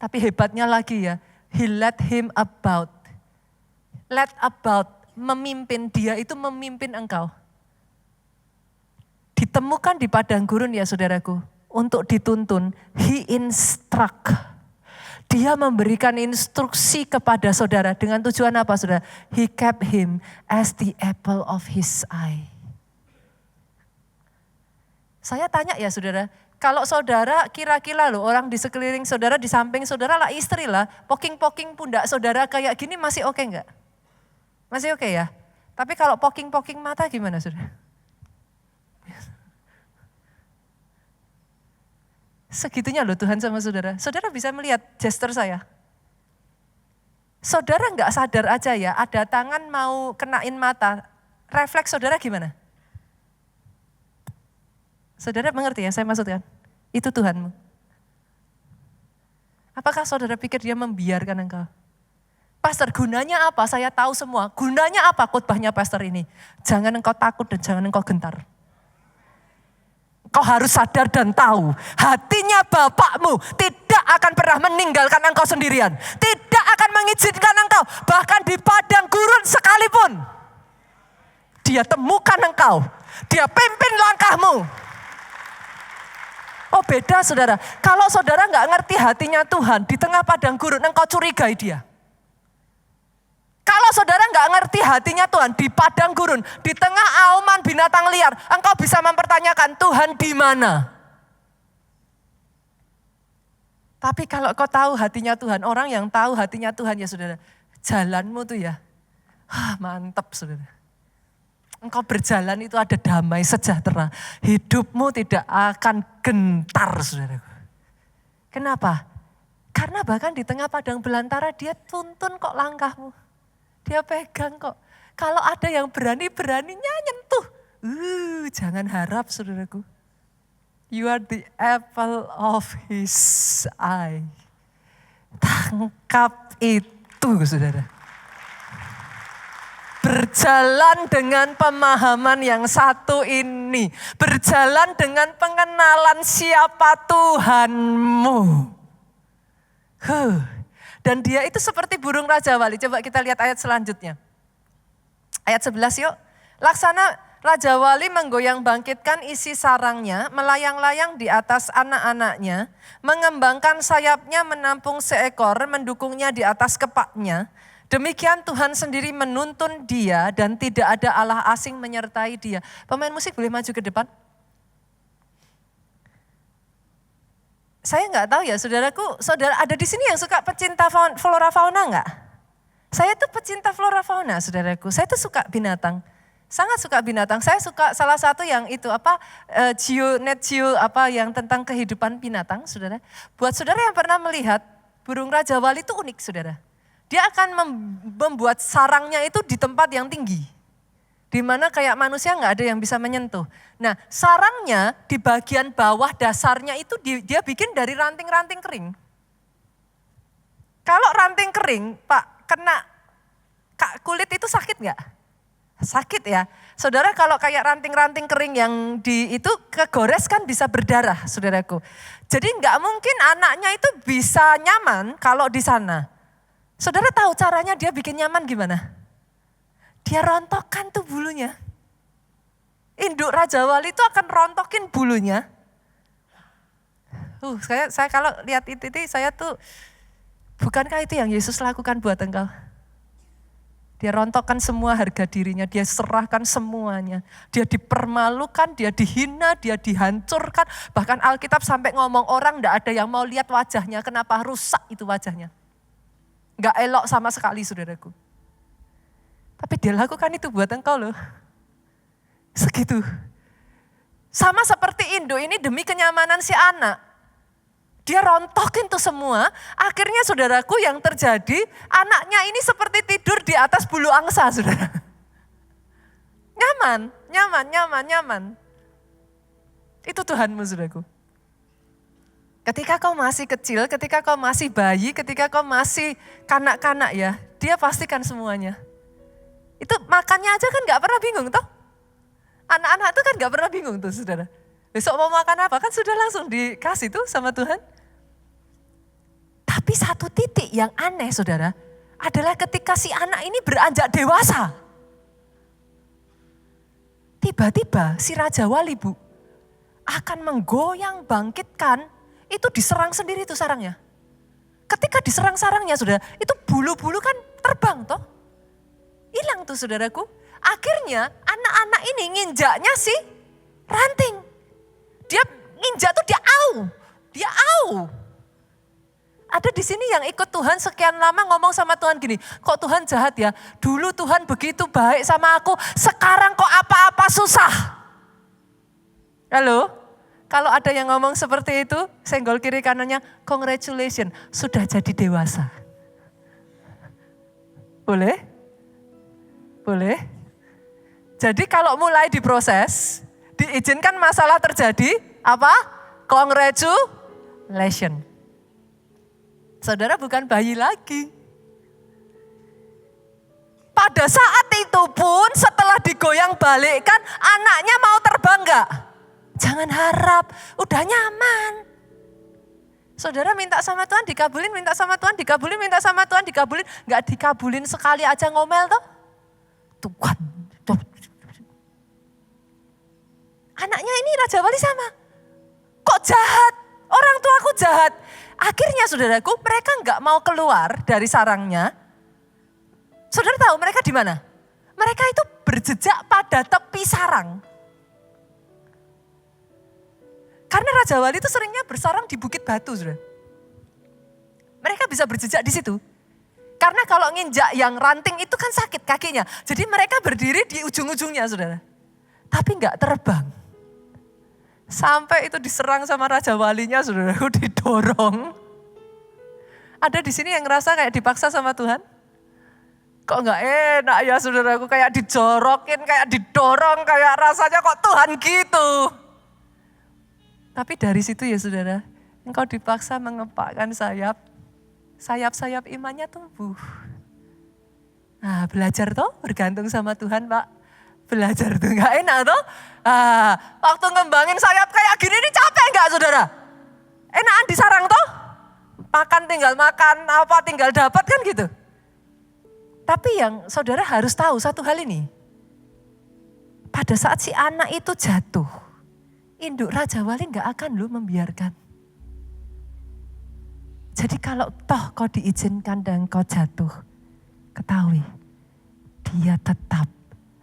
Tapi hebatnya lagi ya, he let him about. Let about, memimpin, dia itu memimpin engkau. Ditemukan di padang gurun ya saudaraku, untuk dituntun, he instruct. Dia memberikan instruksi kepada saudara dengan tujuan apa saudara? He kept him as the apple of his eye. Saya tanya ya saudara, kalau saudara kira-kira loh orang di sekeliling saudara, di samping saudara lah istri lah, poking-poking pundak saudara kayak gini masih oke enggak? Masih oke ya? Tapi kalau poking-poking mata gimana saudara? Segitunya loh Tuhan sama saudara. Saudara bisa melihat gesture saya. Saudara nggak sadar aja ya, ada tangan mau kenain mata. Refleks saudara gimana? Saudara mengerti ya saya maksudkan? Itu Tuhanmu. Apakah saudara pikir dia membiarkan engkau? Pastor, gunanya apa? Saya tahu semua. Gunanya apa khotbahnya pastor ini? Jangan engkau takut dan jangan engkau gentar. Kau harus sadar dan tahu, hatinya Bapakmu tidak akan pernah meninggalkan engkau sendirian. Tidak akan mengizinkan engkau, bahkan di padang gurun sekalipun. Dia temukan engkau, dia pimpin langkahmu. Oh beda saudara, kalau saudara nggak ngerti hatinya Tuhan, di tengah padang gurun engkau curigai dia. Kalau saudara nggak ngerti hatinya Tuhan di padang gurun, di tengah auman binatang liar, engkau bisa mempertanyakan Tuhan di mana? Tapi kalau kau tahu hatinya Tuhan, orang yang tahu hatinya Tuhan ya saudara, jalanmu tuh ya, mantap saudara. Engkau berjalan itu ada damai sejahtera, hidupmu tidak akan gentar saudara. Kenapa? Karena bahkan di tengah padang belantara dia tuntun kok langkahmu. Dia pegang kok. Kalau ada yang berani-beraninya nyentuh. Jangan harap saudaraku. You are the apple of his eye. Tangkap itu saudara. Berjalan dengan pemahaman yang satu ini. Berjalan dengan pengenalan siapa Tuhanmu. Dan dia itu seperti burung Raja Wali. Coba kita lihat ayat selanjutnya. Ayat 11 yuk. Laksana Raja Wali menggoyang bangkitkan isi sarangnya, melayang-layang di atas anak-anaknya, mengembangkan sayapnya menampung seekor, mendukungnya di atas kepaknya. Demikian Tuhan sendiri menuntun dia dan tidak ada Allah asing menyertai dia. Pemain musik boleh maju ke depan? Saya nggak tahu ya saudaraku, saudara ada di sini yang suka pecinta flora fauna nggak? Saya tuh pecinta flora fauna saudaraku, saya tuh suka binatang. Sangat suka binatang. Saya suka salah satu yang itu net geo yang tentang kehidupan binatang, saudara. Buat saudara yang pernah melihat burung Raja Wali itu unik, saudara. Dia akan membuat sarangnya itu di tempat yang tinggi. Di mana kayak manusia nggak ada yang bisa menyentuh. Nah, sarangnya di bagian bawah dasarnya itu dia bikin dari ranting-ranting kering. Kalau ranting kering, Pak, kena kulit itu sakit nggak? Sakit ya. Saudara kalau kayak ranting-ranting kering yang itu kegores kan bisa berdarah, saudaraku. Jadi nggak mungkin anaknya itu bisa nyaman kalau di sana. Saudara tahu caranya dia bikin nyaman gimana? Dia rontokkan tuh bulunya. Induk Raja Wali itu akan rontokin bulunya. Saya kalau lihat itu saya tuh, bukankah itu yang Yesus lakukan buat engkau? Dia rontokkan semua harga dirinya, dia serahkan semuanya. Dia dipermalukan, dia dihina, dia dihancurkan. Bahkan Alkitab sampai ngomong orang enggak ada yang mau lihat wajahnya, kenapa rusak itu wajahnya. Enggak elok sama sekali saudaraku. Tapi dia lakukan itu buat engkau loh. Segitu. Sama seperti induk ini demi kenyamanan si anak. Dia rontokin tuh semua, akhirnya saudaraku yang terjadi, anaknya ini seperti tidur di atas bulu angsa, saudara. Nyaman. Itu Tuhanmu, saudaraku. Ketika kau masih kecil, ketika kau masih bayi, ketika kau masih kanak-kanak ya, dia pastikan semuanya. Itu makannya aja kan gak pernah bingung toh. Anak-anak itu kan gak pernah bingung tuh, saudara. Besok mau makan apa kan sudah langsung dikasih tuh sama Tuhan. Tapi satu titik yang aneh saudara, adalah ketika si anak ini beranjak dewasa. Tiba-tiba si Raja Wali akan menggoyang bangkitkan, itu diserang sendiri tuh sarangnya. Ketika diserang sarangnya saudara, itu bulu-bulu kan terbang toh. Hilang tuh saudaraku. Akhirnya anak-anak ini nginjaknya si ranting. Dia nginjak tuh dia au. Ada di sini yang ikut Tuhan sekian lama ngomong sama Tuhan gini, kok Tuhan jahat ya? Dulu Tuhan begitu baik sama aku, sekarang kok apa-apa susah. Halo? Kalau ada yang ngomong seperti itu, senggol kiri kanannya, congratulations, sudah jadi dewasa. Boleh? Boleh? Jadi kalau mulai diproses, diizinkan masalah terjadi, apa? Congratulations. Saudara bukan bayi lagi. Pada saat itu pun setelah digoyang balikkan, anaknya mau terbang enggak? Jangan harap, udah nyaman. Saudara minta sama Tuhan dikabulin, minta sama Tuhan dikabulin, minta sama Tuhan dikabulin. Enggak dikabulin sekali aja ngomel toh. Tuhan. Anaknya ini Raja Wali sama. Kok jahat? Orang tuaku jahat. Akhirnya saudaraku mereka enggak mau keluar dari sarangnya. Saudara tahu mereka di mana? Mereka itu berjejak pada tepi sarang. Karena Raja Wali itu seringnya bersarang di Bukit Batu, saudara. Mereka bisa berjejak di situ. Karena kalau nginjak yang ranting itu kan sakit kakinya. Jadi mereka berdiri di ujung-ujungnya, saudara. Tapi enggak terbang. Sampai itu diserang sama Raja Walinya, saudaraku, didorong. Ada di sini yang ngerasa kayak dipaksa sama Tuhan? Kok enggak enak ya saudaraku, kayak dijorokin, kayak didorong, kayak rasanya kok Tuhan gitu. Tapi dari situ ya saudara, engkau dipaksa mengepakkan sayap, sayap-sayap imannya tumbuh. Nah belajar toh, bergantung sama Tuhan Pak. Belajar tuh enggak enak toh. Waktu ngembangin sayap kayak gini ini capek enggak saudara? Enakan di sarang toh? Makan tinggal makan, apa tinggal dapat kan gitu. Tapi yang saudara harus tahu satu hal ini. Pada saat si anak itu jatuh, induk Raja Wali gak akan lu membiarkan. Jadi kalau toh kau diizinkan dan kau jatuh, ketahui dia tetap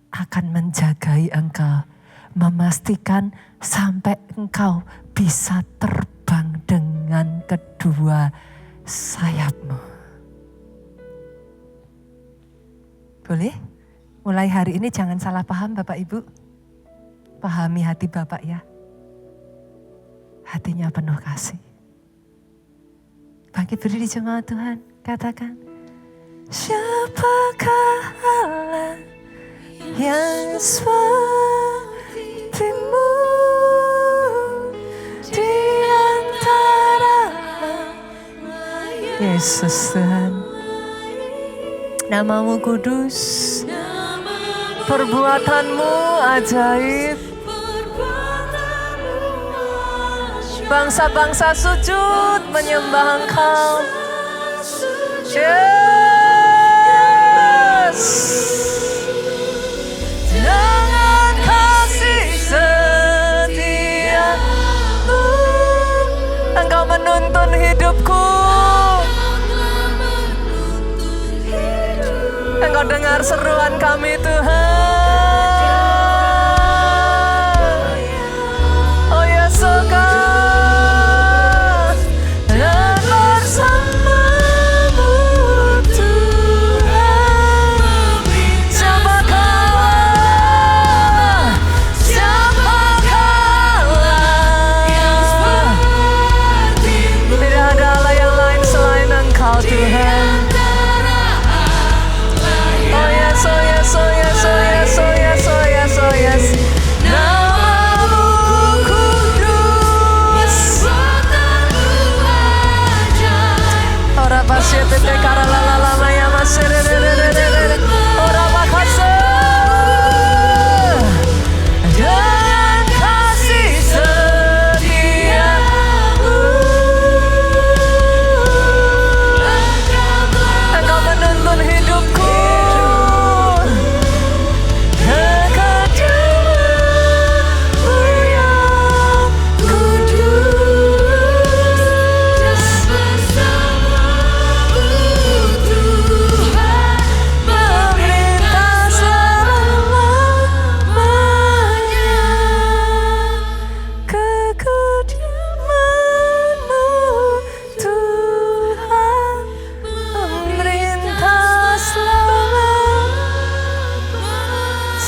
akan menjagai engkau. Memastikan sampai engkau bisa terbang dengan kedua sayapmu. Boleh? Mulai hari ini jangan salah paham Bapak Ibu. Pahami hati Bapak ya. Hatinya penuh kasih. Bangkit berdiri jemaat Tuhan. Katakan. Siapakah Allah yang sepertimu di antara Yesus Tuhan. Namamu kudus, perbuatanmu ajaib. Bangsa-bangsa sujud menyembah Engkau. Yes. Dengan kasih setia-Mu, Engkau menuntun hidupku. Engkau dengar seruan kami Tuhan. Oh ya Engkau dan bersama-Mu Tuhan. Siapakah yang seperti-Mu. Tidak ada Allah yang lain selain Engkau Tuhan. Oh yes, oh yes, oh yes, oh yes, oh yes, oh yes, oh yes. Namamu kudus. Ora pasir tete karalala lama ya masir. Ora bakasa. Dan kasih setia-Mu. Engkau menuntun hidupku.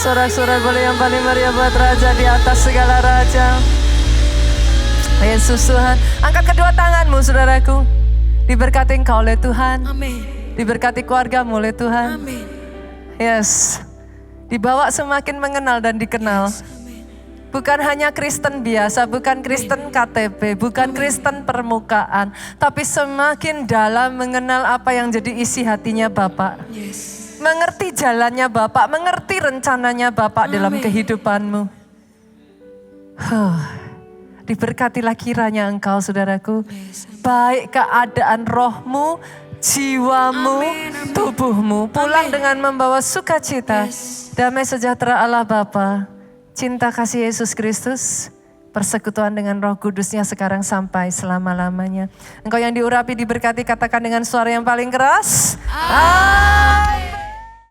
Sorak-sorak boleh yang paling meriah buat Raja di atas segala raja. Yesus Tuhan. Angkat kedua tanganmu saudaraku. Diberkati engkau oleh Tuhan. Amin. Diberkati keluargamu oleh Tuhan. Amin. Yes. Dibawa semakin mengenal dan dikenal. Bukan hanya Kristen biasa, bukan Kristen KTP, bukan Kristen permukaan. Tapi semakin dalam mengenal apa yang jadi isi hatinya Bapak. Yes. Mengerti jalannya Bapak, mengerti rencananya Bapak dalam kehidupanmu. Diberkatilah kiranya engkau saudaraku. Baik keadaan rohmu, jiwamu, tubuhmu. Pulang dengan membawa sukacita. Damai sejahtera Allah Bapa, cinta kasih Yesus Kristus, persekutuan dengan Roh Kudusnya sekarang sampai selama-lamanya. Engkau yang diurapi diberkati, katakan dengan suara yang paling keras. Amin.